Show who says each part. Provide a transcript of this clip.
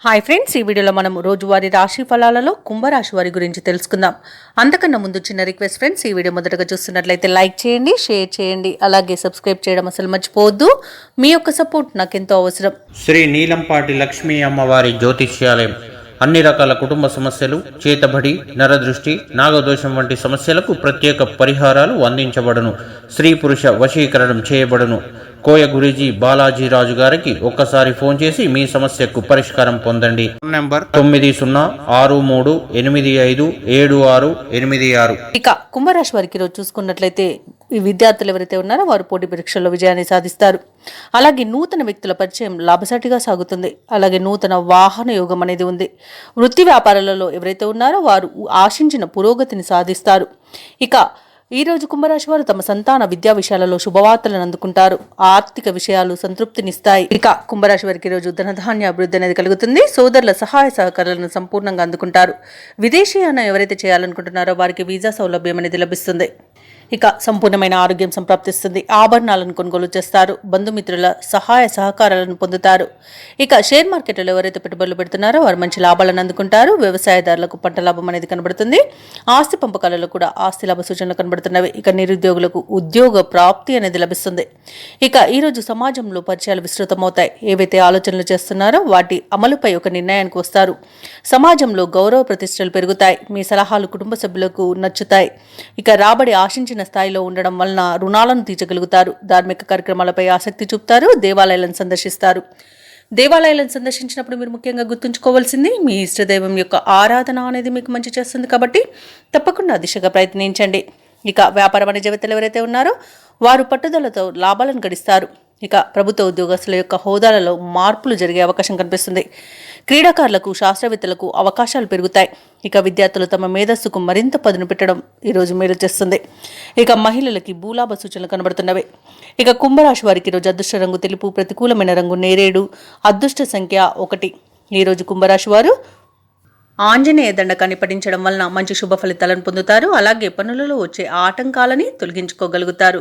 Speaker 1: Hi friends, ఈ వీడియోలో మనం రోజువారీ రాశి ఫలాలలో కుంభరాశి వారి గురించి తెలుసుకుందాం. అంతకన్నా ముందు చిన్న రిక్వెస్ట్ ఫ్రెండ్స్, ఈ వీడియో మొదటగా చూస్తున్నట్లయితే లైక్ చేయండి, షేర్ చేయండి, అలాగే సబ్స్క్రైబ్ చేయడం అసలు మర్చిపోవద్దు. మీ యొక్క సపోర్ట్ నాకెంతో అవసరం.
Speaker 2: శ్రీ నీలంపాటి లక్ష్మీ అమ్మవారి జ్యోతిష్యాలయం అన్ని రకాల కుటుంబ సమస్యలు, చేతబడి, నరదృష్టి, నాగదోషం వంటి సమస్యలకు ప్రత్యేక పరిహారాలు అందించబడును. స్త్రీ పురుష వశీకరణం చేయబడును. కోయ గురూజీ బాలాజీరాజు గారికి ఒక్కసారి ఫోన్ చేసి మీ సమస్యకు పరిష్కారం పొందండి. నంబర్ 9063857686.
Speaker 1: ఇక కుంభరాశి వారికి ఈరోజు చూసుకున్నట్లయితే ఈ విద్యార్థులు ఎవరైతే ఉన్నారో వారు పోటీ పరీక్షల్లో విజయాన్ని సాధిస్తారు. అలాగే నూతన వ్యక్తుల పరిచయం లాభసాటిగా సాగుతుంది. అలాగే నూతన వాహన యోగం అనేది ఉంది. వృత్తి వ్యాపారాలలో ఎవరైతే ఉన్నారో వారు ఆశించిన పురోగతిని సాధిస్తారు. ఇక ఈ రోజు కుంభరాశి వారు తమ సంతాన విద్యా విషయాలలో శుభవార్తలను అందుకుంటారు. ఆర్థిక విషయాలు సంతృప్తినిస్తాయి. ఇక కుంభరాశి వారికి ఈ రోజు ధనధాన్య అభివృద్ధి అనేది కలుగుతుంది. సోదరుల సహాయ సహకారాలను సంపూర్ణంగా అందుకుంటారు. విదేశీయానం ఎవరైతే చేయాలనుకుంటున్నారో వారికి వీసా సౌలభ్యం అనేది లభిస్తుంది. ఇక సంపూర్ణమైన ఆరోగ్యం సంప్రాప్తిస్తుంది. ఆభరణాలను కొనుగోలు చేస్తారు. బంధుమిత్రుల సహాయ సహకారాలను పొందుతారు. ఇక షేర్ మార్కెట్లో ఎవరైతే పెట్టుబడులు పెడుతున్నారో వారు మంచి లాభాలను అందుకుంటారు. వ్యవసాయదారులకు పంట లాభం అనేది కనబడుతుంది. ఆస్తి పంపకాలలో కూడా ఆస్తి లాభ సూచనలు కనబడుతున్నవి. ఇక నిరుద్యోగులకు ఉద్యోగ ప్రాప్తి అనేది లభిస్తుంది. ఇక ఈరోజు సమాజంలో పరిచయాలు విస్తృతమవుతాయి. ఏవైతే ఆలోచనలు చేస్తున్నారో వాటి అమలుపై ఒక నిర్ణయానికి వస్తారు. సమాజంలో గౌరవ ప్రతిష్టలు పెరుగుతాయి. మీ సలహాలు కుటుంబ సభ్యులకు నచ్చుతాయి. ఇక రాబడి ఆశించిన స్థాయిలో ఉండడం వలన రుణాలను తీర్చగలుగుతారు. ధార్మిక కార్యక్రమాలపై ఆసక్తి చూపుతారు. దేవాలయాలను సందర్శిస్తారు. దేవాలయాలను సందర్శించినప్పుడు మీరు ముఖ్యంగా గుర్తుంచుకోవాల్సింది మీ ఇష్టదైవం యొక్క ఆరాధన అనేది మీకు మంచి చేస్తుంది. కాబట్టి తప్పకుండా దిశగా ప్రయత్నించండి. ఇక వ్యాపార వాణిజ్యవేత్తలు ఎవరైతే ఉన్నారో వారు పట్టుదలతో లాభాలను గడిస్తారు. ఇక ప్రభుత్వ ఉద్యోగస్తుల యొక్క హోదాలలో మార్పులు జరిగే అవకాశం కనిపిస్తుంది. క్రీడాకారులకు, శాస్త్రవేత్తలకు అవకాశాలు పెరుగుతాయి. ఇక విద్యార్థులు తమ మేధస్సుకు మరింత పదును పెట్టడం ఈరోజు మేలు చేస్తుంది. ఇక మహిళలకి భూలాభ సూచనలు కనబడుతున్నవి. ఇక కుంభరాశి వారికి ఈరోజు అదృష్ట రంగు తెలుపు, ప్రతికూలమైన రంగు నేరేడు, అదృష్ట సంఖ్య 1. ఈరోజు కుంభరాశి వారు ఆంజనేయ దండకాన్ని పఠించడం వలన మంచి శుభ ఫలితాలను పొందుతారు. అలాగే పనులలో వచ్చే ఆటంకాలని తొలగించుకోగలుగుతారు.